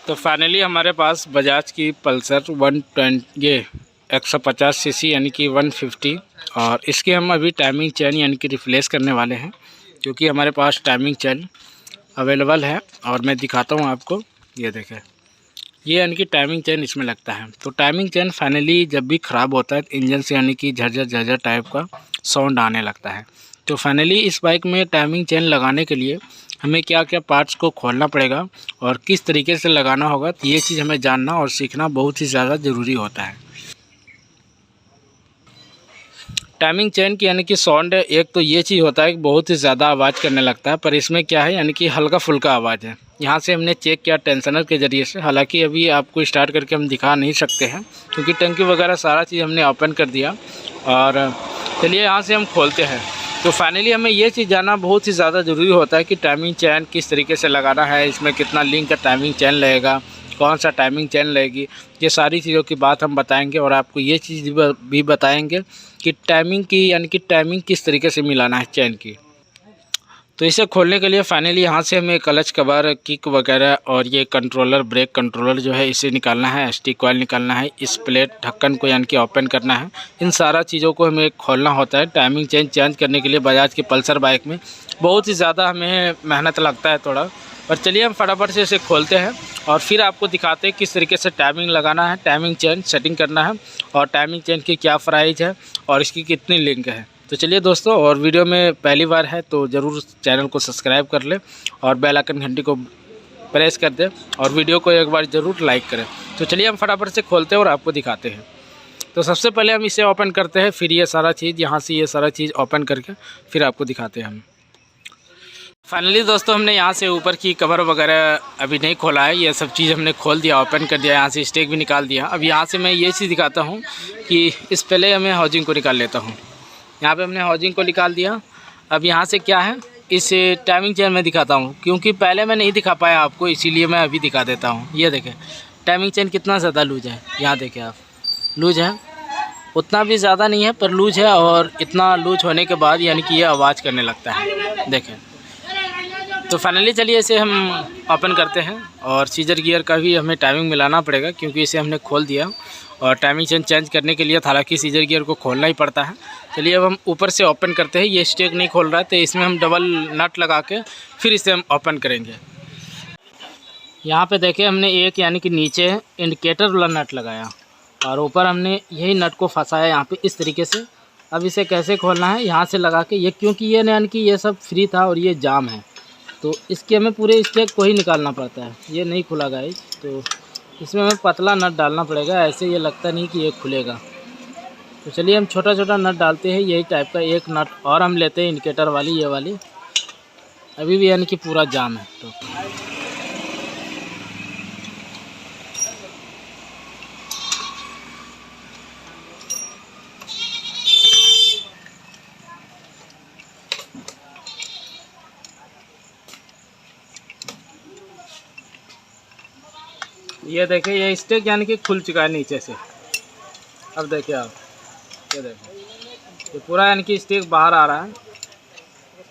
तो फाइनली हमारे पास बजाज की पल्सर 120 ये 150 सीसी यानी कि 150 और इसके हम अभी टाइमिंग चेन यानी कि रिप्लेस करने वाले हैं, क्योंकि हमारे पास टाइमिंग चेन अवेलेबल है। और मैं दिखाता हूँ आपको, ये देखें, ये यानी कि टाइमिंग चेन इसमें लगता है। तो टाइमिंग चेन फाइनली जब भी ख़राब होता है इंजन से यानी कि झरझर झरझर टाइप का साउंड आने लगता है। तो फाइनली इस बाइक में टाइमिंग चेन लगाने के लिए हमें क्या क्या पार्ट्स को खोलना पड़ेगा और किस तरीके से लगाना होगा, तो ये चीज़ हमें जानना और सीखना बहुत ही ज़्यादा ज़रूरी होता है। टाइमिंग चेन की यानी कि साउंड, एक तो ये चीज़ होता है कि बहुत ही ज़्यादा आवाज़ करने लगता है, पर इसमें क्या है यानी कि हल्का फुल्का आवाज़ है। यहाँ से हमने चेक किया टेंशनर के ज़रिए से, हालांकि अभी आपको स्टार्ट करके हम दिखा नहीं सकते हैं क्योंकि टंकी वगैरह सारा चीज़ हमने ओपन कर दिया। और चलिए यहाँ से हम खोलते हैं। तो फाइनली हमें ये चीज़ जानना बहुत ही ज़्यादा ज़रूरी होता है कि टाइमिंग चेन किस तरीके से लगाना है, इसमें कितना लिंक का टाइमिंग चेन लगेगा, कौन सा टाइमिंग चेन लगेगी, ये सारी चीज़ों की बात हम बताएंगे। और आपको ये चीज़ भी बताएंगे कि टाइमिंग की यानी कि टाइमिंग किस तरीके से मिलाना है चेन की। तो इसे खोलने के लिए फाइनली यहाँ से हमें क्लच कवर, किक वगैरह और ये कंट्रोलर, ब्रेक कंट्रोलर जो है इसे निकालना है, स्टिक कॉइल निकालना है, इस प्लेट ढक्कन को यानी कि ओपन करना है। इन सारा चीज़ों को हमें खोलना होता है। टाइमिंग चेन चेंज करने के लिए बजाज की पल्सर बाइक में बहुत ही ज़्यादा हमें मेहनत लगता है थोड़ा। पर चलिए हम फटाफट से इसे खोलते हैं और फिर आपको दिखाते हैं किस तरीके से टाइमिंग लगाना है, टाइमिंग चेन सेटिंग करना है और टाइमिंग चेन की क्या प्राइस है और इसकी कितनी लिंक है। तो चलिए दोस्तों, और वीडियो में पहली बार है तो ज़रूर चैनल को सब्सक्राइब कर ले और बेल आइकन घंटी को प्रेस कर दे और वीडियो को एक बार ज़रूर लाइक करें। तो चलिए हम फटाफट से खोलते हैं और आपको दिखाते हैं। तो सबसे पहले हम इसे ओपन करते हैं, फिर ये सारा चीज़ यहाँ से ये सारा चीज़ ओपन करके फिर आपको दिखाते हैं हम। फाइनली दोस्तों, हमने यहाँ से ऊपर की कवर वगैरह अभी नहीं खोला है, ये सब चीज़ हमने खोल दिया, ओपन कर दिया, यहाँ से स्टेक भी निकाल दिया। अब यहाँ से मैं ये चीज़ दिखाता हूँ कि इस पहले हमें हाउजिंग को निकाल लेता हूँ। यहाँ पे हमने हाउजिंग को निकाल दिया। अब यहाँ से क्या है, इस टाइमिंग चेन में दिखाता हूँ, क्योंकि पहले मैं नहीं दिखा पाया आपको, इसीलिए मैं अभी दिखा देता हूँ। ये देखें टाइमिंग चेन कितना ज़्यादा लूज है, यहाँ देखें आप, लूज है, उतना भी ज़्यादा नहीं है पर लूज है। और इतना लूज होने के बाद यानी कि ये आवाज़ करने लगता है, देखें। तो फाइनली चलिए इसे हम ओपन करते हैं और सीजर गियर का भी हमें टाइमिंग मिलाना पड़ेगा, क्योंकि इसे हमने खोल दिया और टाइमिंग चेन चेंज करने के लिए हालांकि सीजर गियर को खोलना ही पड़ता है। चलिए अब हम ऊपर से ओपन करते हैं। ये स्टेक नहीं खोल रहा है तो इसमें हम डबल नट लगा के फिर इसे हम ओपन करेंगे। यहाँ पे देखिए हमने एक यानी कि नीचे इंडिकेटर वाला नट लगाया और ऊपर हमने यही नट को फंसाया यहाँ पे इस तरीके से। अब इसे कैसे खोलना है, यहाँ से लगा के ये, क्योंकि ये यानी कि ये सब फ्री था और ये जाम है तो इसके हमें पूरे स्टेक को ही निकालना पड़ता है। ये नहीं खुला गाइस, तो इसमें हमें पतला नट डालना पड़ेगा, ऐसे ये लगता नहीं कि ये खुलेगा। तो चलिए हम छोटा छोटा नट डालते हैं, यही टाइप का एक नट और हम लेते हैं इंडिकेटर वाली, ये वाली अभी भी यानी कि पूरा जाम है। तो ये देखिए ये स्टेक यानी कि खुल चुका है नीचे से। अब देखिए आप, ये देखिए ये पूरा यानी कि स्टेक बाहर आ रहा है।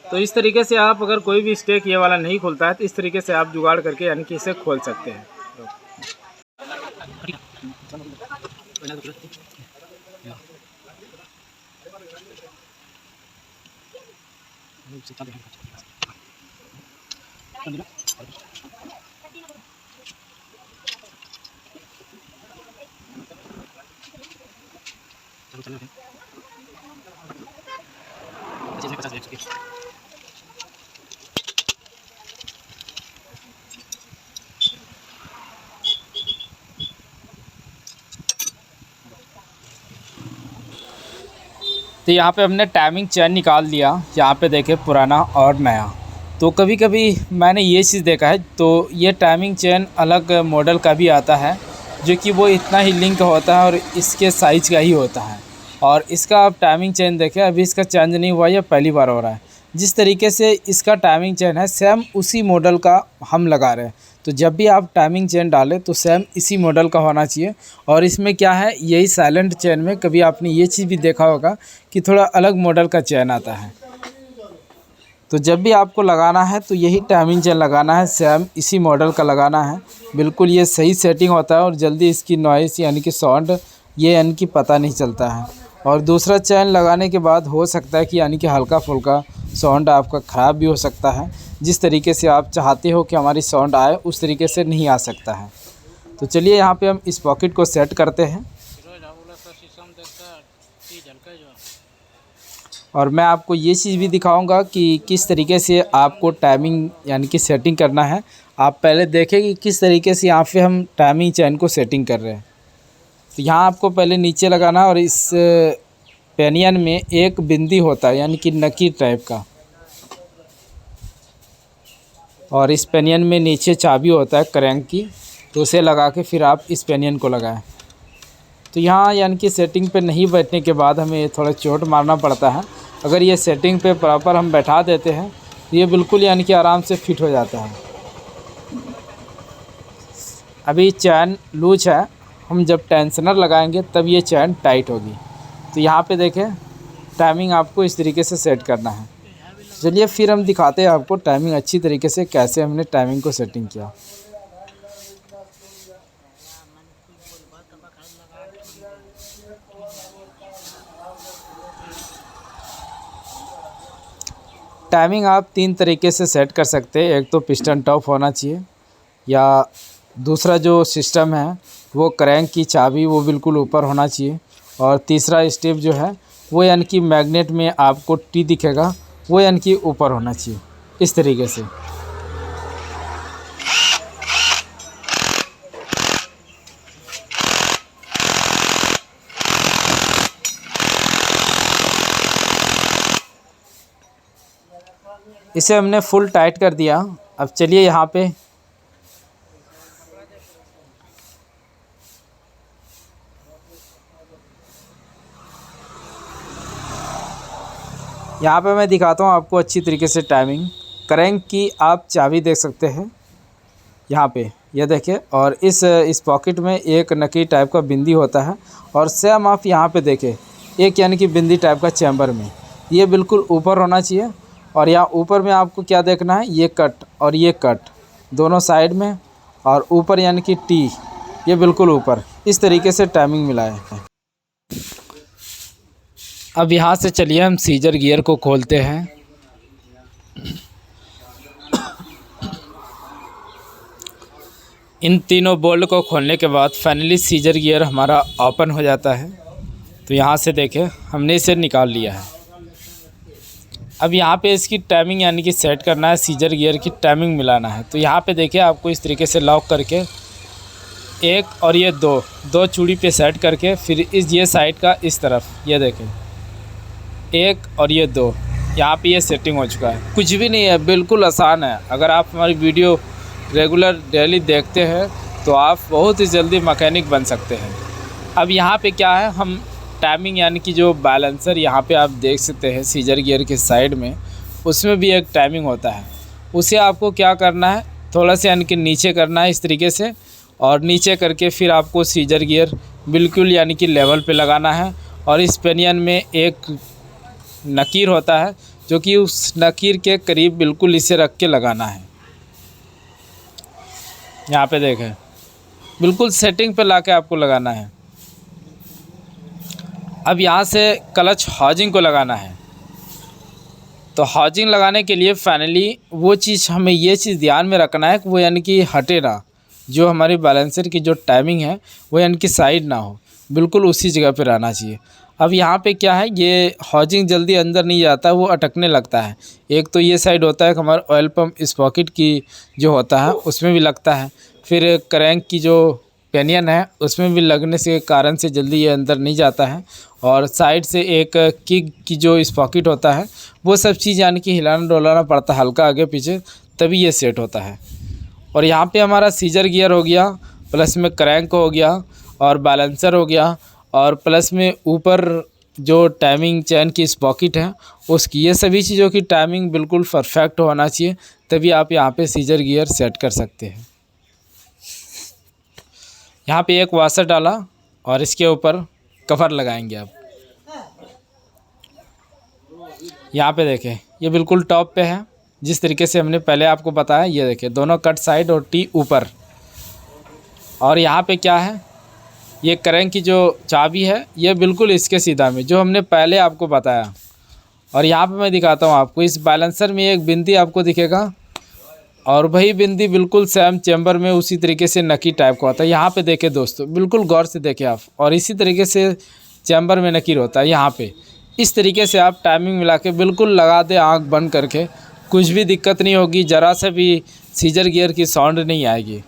तो इस तरीके से आप, अगर कोई भी स्टेक ये वाला नहीं खुलता है तो इस तरीके से आप जुगाड़ करके यानी कि इसे खोल सकते हैं। तो यहाँ पे हमने टाइमिंग चेन निकाल दिया, यहाँ पे देखे पुराना और नया। तो कभी कभी मैंने ये चीज़ देखा है, तो ये टाइमिंग चेन अलग मॉडल का भी आता है जो कि वो इतना ही लिंक होता है और इसके साइज़ का ही होता है। और इसका आप टाइमिंग चेन देखें, अभी इसका चेंज नहीं हुआ, ये पहली बार हो रहा है। जिस तरीके से इसका टाइमिंग चेन है सेम उसी मॉडल का हम लगा रहे हैं। तो जब भी आप टाइमिंग चेन डालें तो सेम इसी मॉडल का होना चाहिए। और इसमें क्या है, यही साइलेंट चेन में कभी आपने ये चीज़ भी देखा होगा कि थोड़ा अलग मॉडल का चेन आता है। तो जब भी आपको लगाना है तो यही टाइमिंग चेन लगाना है, सेम इसी मॉडल का लगाना है। बिल्कुल ये सही सेटिंग होता है और जल्दी इसकी नॉइस यानी कि साउंड ये यानी कि पता नहीं चलता है। और दूसरा चैन लगाने के बाद हो सकता है कि यानी कि हल्का फुल्का साउंड आपका ख़राब भी हो सकता है। जिस तरीके से आप चाहते हो कि हमारी साउंड आए उस तरीके से नहीं आ सकता है। तो चलिए यहाँ पे हम इस पॉकेट को सेट करते हैं और मैं आपको ये चीज़ भी दिखाऊंगा कि किस तरीके से आपको टाइमिंग यानी कि सेटिंग करना है। आप पहले देखें कि किस तरीके से यहाँ पे हम टाइमिंग चैन को सेटिंग कर रहे हैं। तो यहाँ आपको पहले नीचे लगाना और इस पेनियन में एक बिंदी होता है यानी कि नकीर टाइप का, और इस पेनियन में नीचे चाबी होता है क्रैंक की, तो उसे लगा के फिर आप इस पेनियन को लगाएं। तो यहाँ यानी कि सेटिंग पे नहीं बैठने के बाद हमें थोड़ा चोट मारना पड़ता है। अगर ये सेटिंग पे प्रॉपर हम बैठा देते हैं तो ये बिल्कुल यानी कि आराम से फिट हो जाता है। अभी चैन लूज है, हम जब टेंशनर लगाएंगे तब ये चैन टाइट होगी। तो यहाँ पे देखें टाइमिंग आपको इस तरीके से सेट करना है। चलिए फिर हम दिखाते हैं आपको टाइमिंग अच्छी तरीके से कैसे हमने टाइमिंग को सेटिंग किया। टाइमिंग आप 3 तरीके से सेट कर सकते हैं। एक तो पिस्टन टॉप होना चाहिए, या दूसरा जो सिस्टम है वो क्रैंक की चाबी वो बिल्कुल ऊपर होना चाहिए, और तीसरा स्टेप जो है वो यानी कि मैग्नेट में आपको टी दिखेगा वो यानी कि ऊपर होना चाहिए इस तरीके से। इसे हमने फुल टाइट कर दिया। अब चलिए यहाँ पे मैं दिखाता हूँ आपको अच्छी तरीके से टाइमिंग। क्रैंक की आप चाबी देख सकते हैं यहाँ पे, ये देखिए, और इस पॉकेट में एक नकी टाइप का बिंदी होता है, और सेम आप यहाँ पे देखें एक यानी कि बिंदी टाइप का चैम्बर में, ये बिल्कुल ऊपर होना चाहिए। और यहाँ ऊपर में आपको क्या देखना है, ये कट और ये कट दोनों साइड में, और ऊपर यानी कि टी ये बिल्कुल ऊपर, इस तरीके से टाइमिंग मिलाए हैं। अब यहाँ से चलिए हम सीजर गियर को खोलते हैं। इन तीनों बोल्ट को खोलने के बाद फाइनली सीजर गियर हमारा ओपन हो जाता है। तो यहाँ से देखें हमने इसे निकाल लिया है। अब यहाँ पे इसकी टाइमिंग यानी कि सेट करना है, सीजर गियर की टाइमिंग मिलाना है। तो यहाँ पे देखिए आपको इस तरीके से लॉक करके एक और ये दो चूड़ी पे सेट करके फिर ये साइड का इस तरफ ये देखें एक और ये दो, यहाँ पे ये सेटिंग हो चुका है। कुछ भी नहीं है, बिल्कुल आसान है। अगर आप हमारी वीडियो रेगुलर डेली देखते हैं तो आप बहुत ही जल्दी मैकेनिक बन सकते हैं। अब यहाँ पे क्या है, हम टाइमिंग यानी कि जो बैलेंसर यहाँ पे आप देख सकते हैं सीजर गियर के साइड में, उसमें भी एक टाइमिंग होता है। उसे आपको क्या करना है, थोड़ा सा यानी कि नीचे करना है इस तरीके से, और नीचे करके फिर आपको सीजर गियर बिल्कुल यानी कि लेवल पे लगाना है। और इस पेनियन में एक नकीर होता है जो कि उस नकीर के करीब बिल्कुल इसे रख के लगाना है। यहाँ पे देखें बिल्कुल सेटिंग पे लाके आपको लगाना है। अब यहाँ से क्लच हाउजिंग को लगाना है। तो हाउजिंग लगाने के लिए फाइनली वो चीज़ हमें ये चीज़ ध्यान में रखना है कि वो यानी कि हटे ना, जो हमारी बैलेंसर की जो टाइमिंग है वो यानी कि साइड ना हो, बिल्कुल उसी जगह पे रहना चाहिए। अब यहाँ पे क्या है, ये हाउजिंग जल्दी अंदर नहीं जाता, वो अटकने लगता है। एक तो ये साइड होता है कि हमारा ऑयल पम्प इस पॉकेट की जो होता है उसमें भी लगता है, फिर क्रैंक की जो पेनियन है उसमें भी लगने से कारण से जल्दी ये अंदर नहीं जाता है। और साइड से एक किक की जो इस पॉकेट होता है वो सब चीज़ यानी कि हिलाना डोलाना पड़ता है हल्का आगे पीछे, तभी ये सेट होता है। और यहाँ पे हमारा सीजर गियर हो गया, प्लस में क्रैंक हो गया और बैलेंसर हो गया, और प्लस में ऊपर जो टाइमिंग चैन की इस पॉकेट है उसकी, ये सभी चीज़ों की टाइमिंग बिल्कुल परफेक्ट होना चाहिए, तभी आप यहाँ पे सीजर गियर सेट कर सकते हैं। यहाँ पे एक वाशर डाला और इसके ऊपर कवर लगाएंगे आप। यहाँ पे देखें ये बिल्कुल टॉप पे है, जिस तरीके से हमने पहले आपको बताया। ये देखें दोनों कट साइड और टी ऊपर। और यहाँ पे क्या है, ये क्रैंक की जो चाबी है ये बिल्कुल इसके सीधा में, जो हमने पहले आपको बताया। और यहाँ पे मैं दिखाता हूँ आपको, इस बैलेंसर में एक बिंदी आपको दिखेगा, और वही बिंदी बिल्कुल सेम चैम्बर में उसी तरीके से नकी टाइप का होता है। यहाँ पे देखें दोस्तों, बिल्कुल गौर से देखें आप, और इसी तरीके से चैम्बर में नकीर होता है यहाँ पे। इस तरीके से आप टाइमिंग मिला के बिल्कुल लगा दें आँख बंद करके, कुछ भी दिक्कत नहीं होगी, ज़रा से भी सीजर गियर की साउंड नहीं आएगी।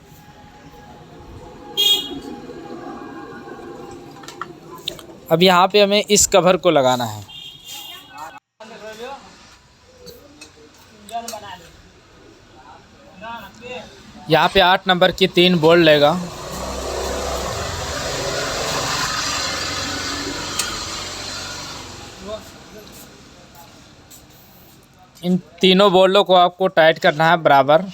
अब यहाँ पे हमें इस कवर को लगाना है। यहाँ पे 8 नंबर की 3 बोल्ट लेगा। इन तीनों बोल्टों को आपको टाइट करना है बराबर।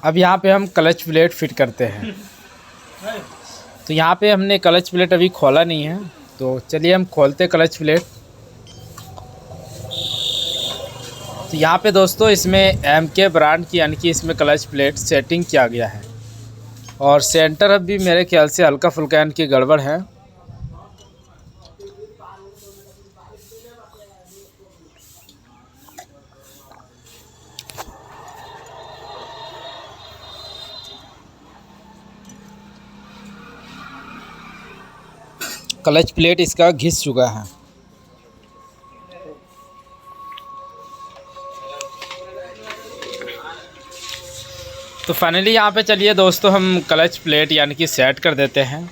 अब यहाँ पे हम क्लच प्लेट फिट करते हैं। तो यहाँ पे हमने क्लच प्लेट अभी खोला नहीं है, तो चलिए हम खोलते क्लच प्लेट। तो यहाँ पे दोस्तों इसमें MK ब्रांड की यानी कि इसमें क्लच प्लेट सेटिंग किया गया है, और सेंटर अब भी मेरे ख्याल से हल्का फुल्का इनकी गड़बड़ है। क्लच प्लेट इसका घिस चुका है। तो फाइनली यहाँ पे चलिए दोस्तों हम क्लच प्लेट यानी कि सेट कर देते हैं।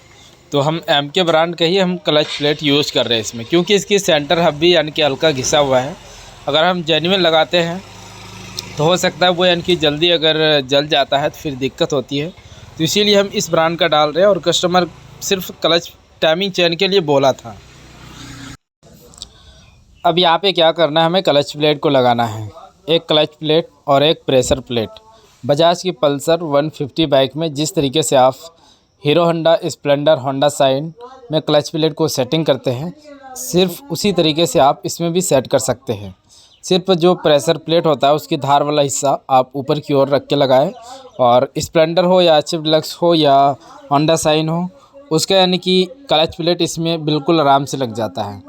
तो हम MK ब्रांड का ही हम क्लच प्लेट यूज़ कर रहे हैं इसमें, क्योंकि इसकी सेंटर हब भी यानी कि हल्का घिसा हुआ है। अगर हम जेन्युइन लगाते हैं तो हो सकता है वो यानी कि जल्दी अगर जल जाता है तो फिर दिक्कत होती है। तो इसीलिए हम इस ब्रांड का डाल रहे हैं, और कस्टमर सिर्फ क्लच टाइमिंग चेन के लिए बोला था। अब यहाँ पे क्या करना है, हमें क्लच प्लेट को लगाना है। एक क्लच प्लेट और एक प्रेशर प्लेट। बजाज की पल्सर 150 बाइक में जिस तरीके से आप Hero Honda Splendor Honda shine में क्लच प्लेट को सेटिंग करते हैं, सिर्फ उसी तरीके से आप इसमें भी सेट कर सकते हैं। सिर्फ जो प्रेशर प्लेट होता है उसकी धार वाला हिस्सा आप ऊपर की ओर रख के लगाएं, और स्प्लेंडर हो या एचएफ डिलक्स हो या होंडा साइन हो, उसका यानी कि क्लच प्लेट इसमें बिल्कुल आराम से लग जाता है।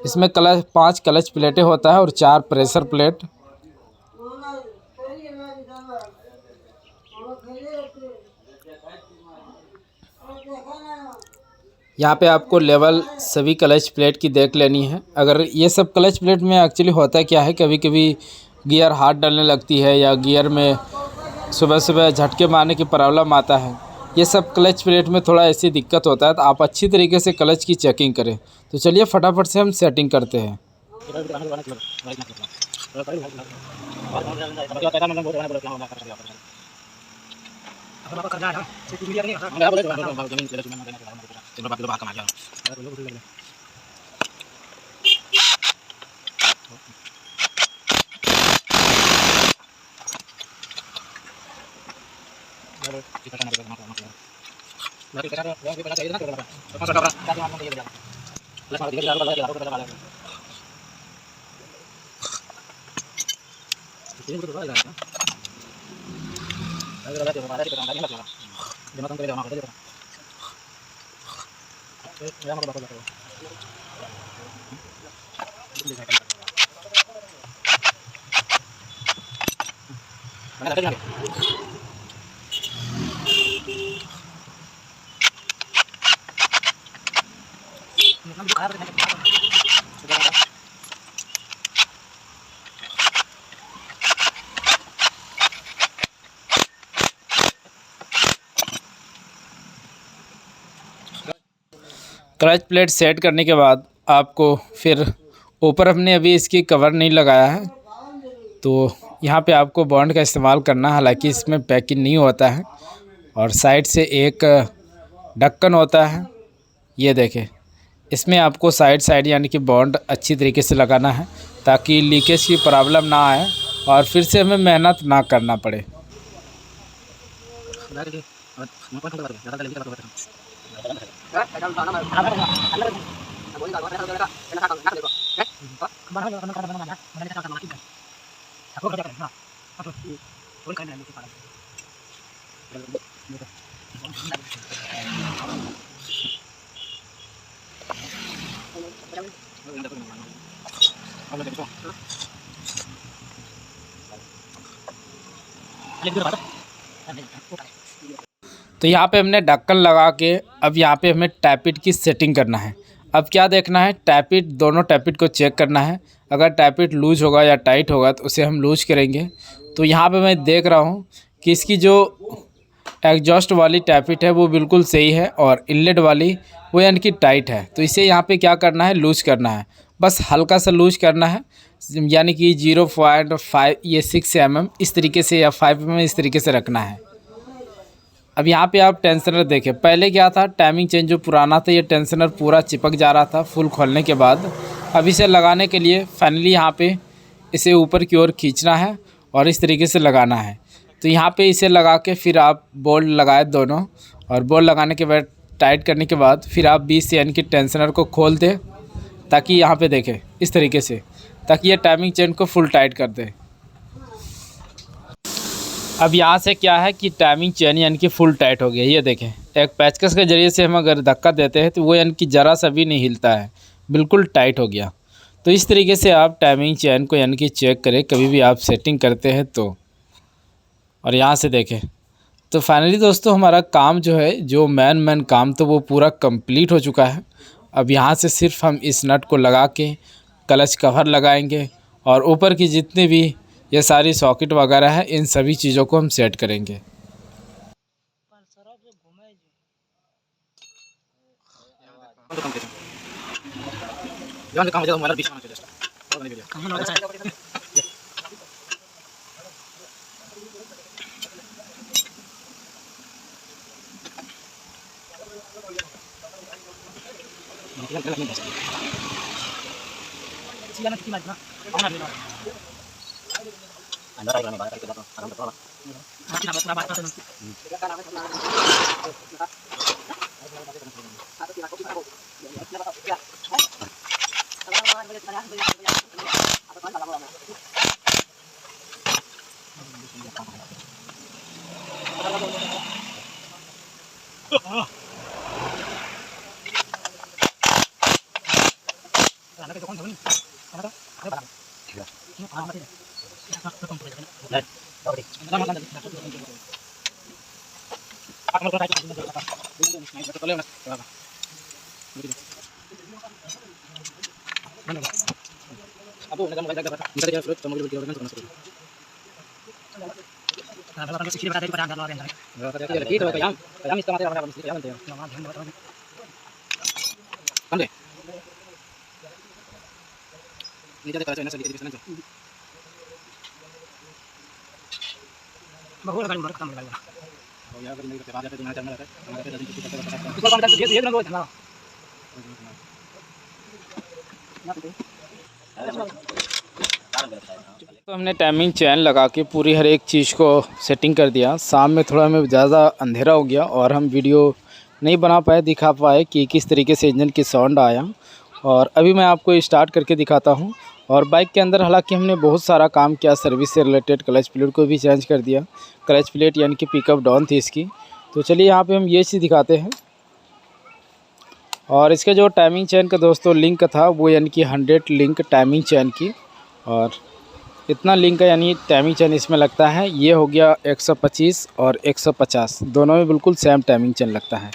इसमें 5 क्लच प्लेटें होता है और 4 प्रेशर प्लेट। यहाँ पे आपको लेवल सभी क्लच प्लेट की देख लेनी है। अगर ये सब क्लच प्लेट में एक्चुअली होता क्या है, कभी कभी गियर हाथ डालने लगती है या गियर में सुबह सुबह झटके मारने की प्रॉब्लम आता है। ये सब क्लच प्लेट में थोड़ा ऐसी दिक्कत होता है, तो आप अच्छी तरीके से क्लच की चेकिंग करें। तो चलिए फटाफट से हम सेटिंग करते हैं। क्लच प्लेट सेट करने के बाद आपको फिर ऊपर हमने अभी इसकी कवर नहीं लगाया है, तो यहाँ पे आपको बॉन्ड का इस्तेमाल करना है। हालांकि इसमें पैकिंग नहीं होता है, और साइड से एक ढक्कन होता है। ये देखें, इसमें आपको साइड यानी कि बॉन्ड अच्छी तरीके से लगाना है, ताकि लीकेज की प्रॉब्लम ना आए और फिर से हमें मेहनत ना करना पड़े। तो यहाँ पे हमने ढक्कन लगा के अब यहाँ पे हमें टैपिट की सेटिंग करना है। अब क्या देखना है, टैपिट दोनों टैपिट को चेक करना है। अगर टैपिट लूज होगा या टाइट होगा तो उसे हम लूज करेंगे। तो यहाँ पे मैं देख रहा हूँ कि इसकी जो एग्जॉस्ट वाली टैपिट है वो बिल्कुल सही है और इनलेट वाली वो यानी कि टाइट है। तो इसे यहाँ पे क्या करना है, लूज करना है, बस हल्का सा लूज करना है, यानी कि 0.5 ये 6 mm इस तरीके से या 5 mm इस तरीके से रखना है। अब यहाँ पे आप टेंशनर देखें, पहले क्या था, टाइमिंग चेन जो पुराना था ये टेंशनर पूरा चिपक जा रहा था फुल खोलने के बाद। अब इसे लगाने के लिए फाइनली यहाँ पे इसे ऊपर की ओर खींचना है और इस तरीके से लगाना है। तो यहाँ पे इसे लगा के फिर आप बोल्ट लगाए दोनों, और बोल्ट लगाने के बाद टाइट करने के बाद फिर आप बीच से यानी कि टेंशनर को खोल दें, ताकि यहाँ पे देखें इस तरीके से, ताकि ये टाइमिंग चेन को फुल टाइट कर दे। अब यहाँ से क्या है कि टाइमिंग चेन यानी कि फुल टाइट हो गया। ये देखें, एक पेचकस के ज़रिए से हम अगर धक्का देते हैं तो वो यानी कि ज़रा सा भी नहीं हिलता है, बिल्कुल टाइट हो गया। तो इस तरीके से आप टाइमिंग चेन को यानी कि चेक करें कभी भी आप सेटिंग करते हैं तो। और यहाँ से देखें तो फाइनली दोस्तों हमारा काम जो है, जो मेन काम तो वो पूरा कंप्लीट हो चुका है। अब यहाँ से सिर्फ हम इस नट को लगा के क्लच कवर लगाएंगे और ऊपर की जितनी भी ये सारी सॉकेट वगैरह है इन सभी चीज़ों को हम सेट करेंगे। तो हमने टाइमिंग चेन लगा के पूरी हर एक चीज़ को सेटिंग कर दिया। शाम में थोड़ा हमें ज़्यादा अंधेरा हो गया और हम वीडियो नहीं बना पाए, दिखा पाए कि किस तरीके से इंजन की साउंड आया। और अभी मैं आपको स्टार्ट करके दिखाता हूं। और बाइक के अंदर हालांकि हमने बहुत सारा काम किया, सर्विस से रिलेटेड क्लच प्लेट को भी चेंज कर दिया। क्लच प्लेट यानी कि पिकअप डाउन थी इसकी। तो चलिए यहाँ पे हम ये चीज़ दिखाते हैं। और इसके जो टाइमिंग चेन का दोस्तों लिंक था वो यानी कि 100 लिंक टाइमिंग चेन की, और इतना लिंक है यानी टाइमिंग चेन इसमें लगता है। ये हो गया 125 और 150, दोनों में बिल्कुल सेम टाइमिंग चेन लगता है।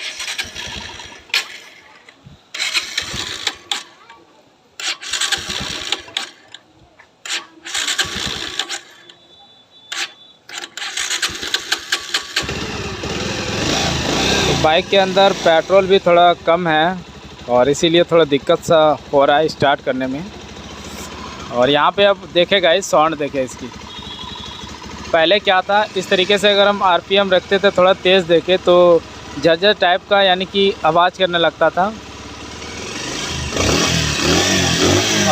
बाइक के अंदर पेट्रोल भी थोड़ा कम है और इसीलिए थोड़ा दिक्कत सा हो रहा है स्टार्ट करने में। और यहाँ पे अब देखेगा इस साउंड देखे इसकी। पहले क्या था, इस तरीके से अगर हम आरपीएम रखते थे थोड़ा तेज़ देखे तो झरझर टाइप का यानी कि आवाज़ करने लगता था,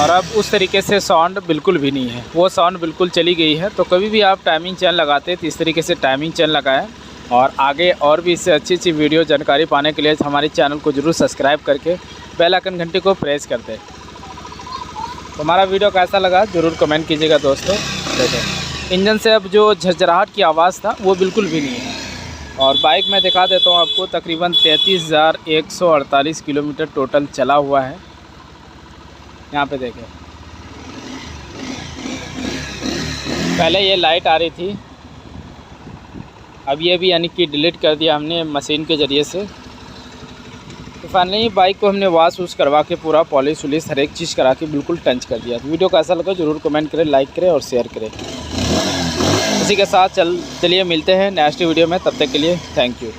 और अब उस तरीके से साउंड बिल्कुल भी नहीं है, वो साउंड बिल्कुल चली गई है। तो कभी भी आप टाइमिंग चेन लगाते तो इस तरीके से टाइमिंग चेन लगाएं और आगे और भी इससे अच्छी अच्छी वीडियो जानकारी पाने के लिए हमारे चैनल को ज़रूर सब्सक्राइब करके बेल आइकन घंटी को प्रेस कर दें। तो हमारा वीडियो कैसा लगा ज़रूर कमेंट कीजिएगा दोस्तों। देखें इंजन से अब जो झरझराहट की आवाज़ था वो बिल्कुल भी नहीं है। और बाइक मैं दिखा देता हूँ आपको, तकरीबन 33,148 किलोमीटर टोटल चला हुआ है। यहाँ पे देखें, पहले ये लाइट आ रही थी, अब ये भी यानी कि डिलीट कर दिया हमने मशीन के ज़रिए से। तो फाइनली बाइक को हमने वॉश करवा के पूरा पॉलिश वॉलिश हर एक चीज़ करा के बिल्कुल टंच कर दिया। तो वीडियो कैसा लगा ज़रूर कमेंट करें, लाइक करें और शेयर करें। इसी के साथ चलिए मिलते हैं नेक्स्ट वीडियो में, तब तक के लिए थैंक यू।